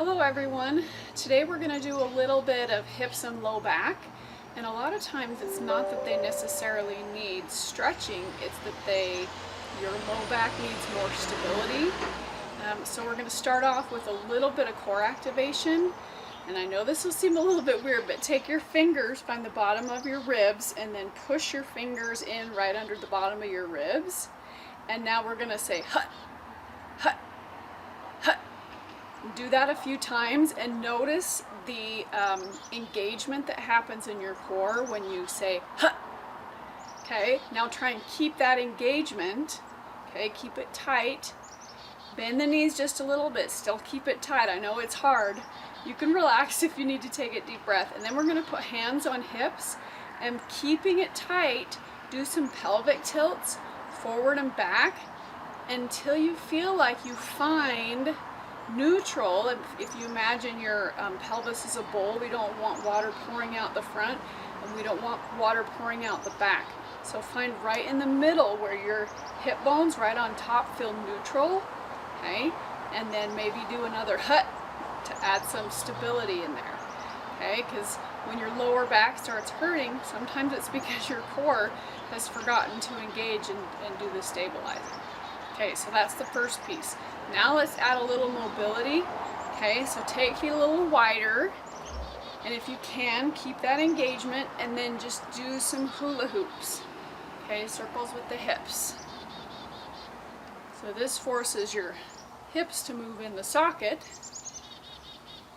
Hello everyone. Today we're going to do a little bit of hips and low back, and a lot of times it's not that they necessarily need stretching, it's that your low back needs more stability. So we're going to start off with a little bit of core activation, and I know this will seem a little bit weird, but take your fingers, find the bottom of your ribs, and then push your fingers in right under the bottom of your ribs. And now we're going to say hut, hut, hut. Do that a few times and notice the engagement that happens in your core when you say hut. Okay, now try and keep that engagement. Okay, keep it tight. Bend the knees just a little bit, still keep it tight. I know it's hard. You can relax if you need to take a deep breath. And then we're going to put hands on hips and keeping it tight, do some pelvic tilts forward and back until you feel like you find neutral. If you imagine your pelvis is a bowl, we don't want water pouring out the front and we don't want water pouring out the back. So find right in the middle where your hip bones right on top feel neutral. Okay, and then maybe do another hut to add some stability in there. Okay, because when your lower back starts hurting, sometimes it's because your core has forgotten to engage and do the stabilizing. Okay, so that's the first piece. Now let's add a little mobility. Okay, so take it a little wider, and if you can, keep that engagement, and then just do some hula hoops. Okay, circles with the hips. So this forces your hips to move in the socket,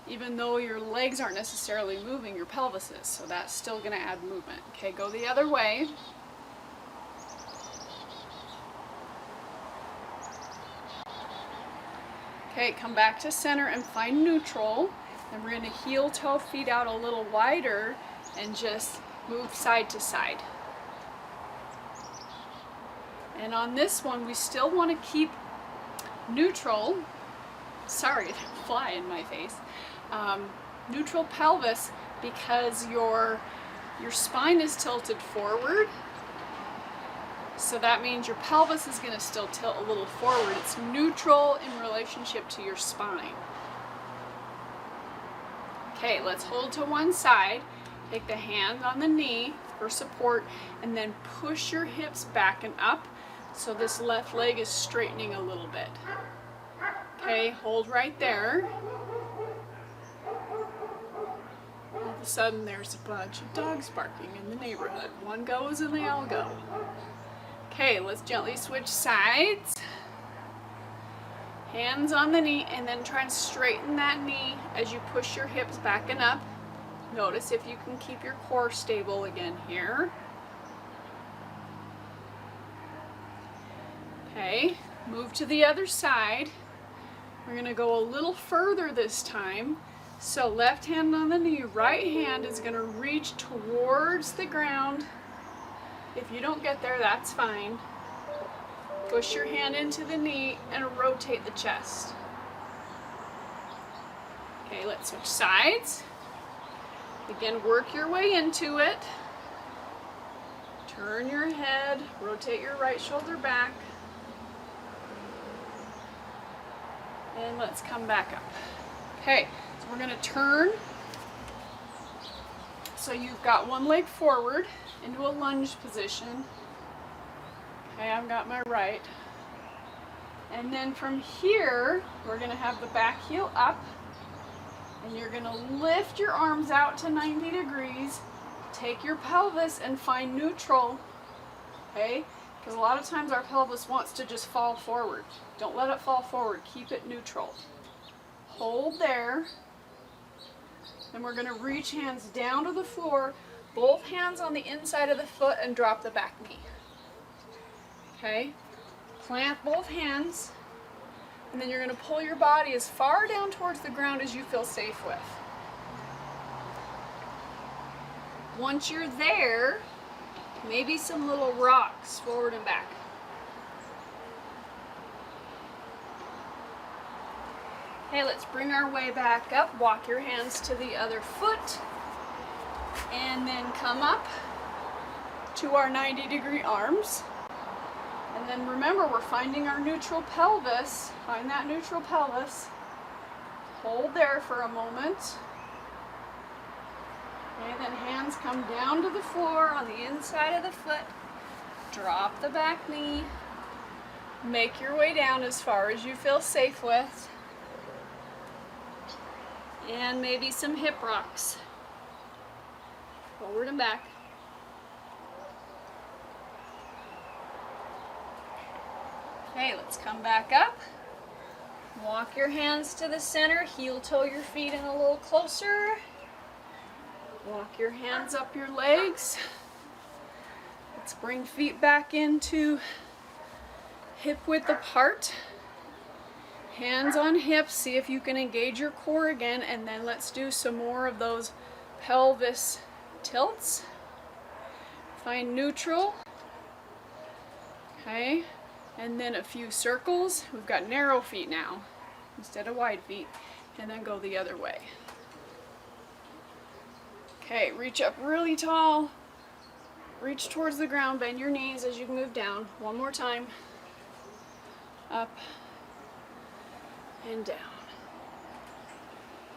even though your legs aren't necessarily moving, your pelvis is, so that's still going to add movement. Okay, go the other way. Okay, come back to center and find neutral. Then we're going to heel toe feet out a little wider and just move side to side. And on this one, we still want to keep neutral. Sorry, fly in my face. Neutral pelvis because your spine is tilted forward. So that means your pelvis is going to still tilt a little forward. It's neutral in relationship to your spine. Okay, let's hold to one side. Take the hand on the knee for support and then push your hips back and up so this left leg is straightening a little bit. Okay, hold right there. All of a sudden there's a bunch of dogs barking in the neighborhood. One goes and they all go. Okay, let's gently switch sides. Hands on the knee and then try and straighten that knee as you push your hips back and up. Notice if you can keep your core stable again here. Okay, move to the other side. We're going to go a little further this time. So left hand on the knee, right hand is going to reach towards the ground. If you don't get there, that's fine. Push your hand into the knee and rotate the chest. Okay, let's switch sides. Again, work your way into it. Turn your head, rotate your right shoulder back. And let's come back up. Okay, so we're going to turn. So you've got one leg forward into a lunge position. Okay, I've got my right. And then from here, we're going to have the back heel up. And you're going to lift your arms out to 90 degrees. Take your pelvis and find neutral. Okay? Because a lot of times our pelvis wants to just fall forward. Don't let it fall forward. Keep it neutral. Hold there. Then we're going to reach hands down to the floor, both hands on the inside of the foot, and drop the back knee. Okay? Plant both hands, and then you're going to pull your body as far down towards the ground as you feel safe with. Once you're there, maybe some little rocks forward and back. Okay, let's bring our way back up. Walk your hands to the other foot. And then come up to our 90-degree arms. And then remember, we're finding our neutral pelvis. Find that neutral pelvis. Hold there for a moment. Okay, then hands come down to the floor on the inside of the foot. Drop the back knee. Make your way down as far as you feel safe with. And maybe some hip rocks. Forward and back. Okay, let's come back up. Walk your hands to the center, heel toe your feet in a little closer. Walk your hands up your legs. Let's bring feet back into hip width apart. Hands on hips, see if you can engage your core again, and then let's do some more of those pelvis tilts. Find neutral. Okay, and then a few circles. We've got narrow feet now instead of wide feet, and then go the other way. Okay, reach up really tall. Reach towards the ground, bend your knees as you move down. One more time. Up and down.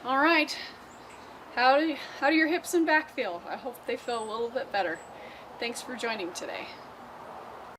All right. How do your hips and back feel? I hope they feel a little bit better. Thanks for joining today.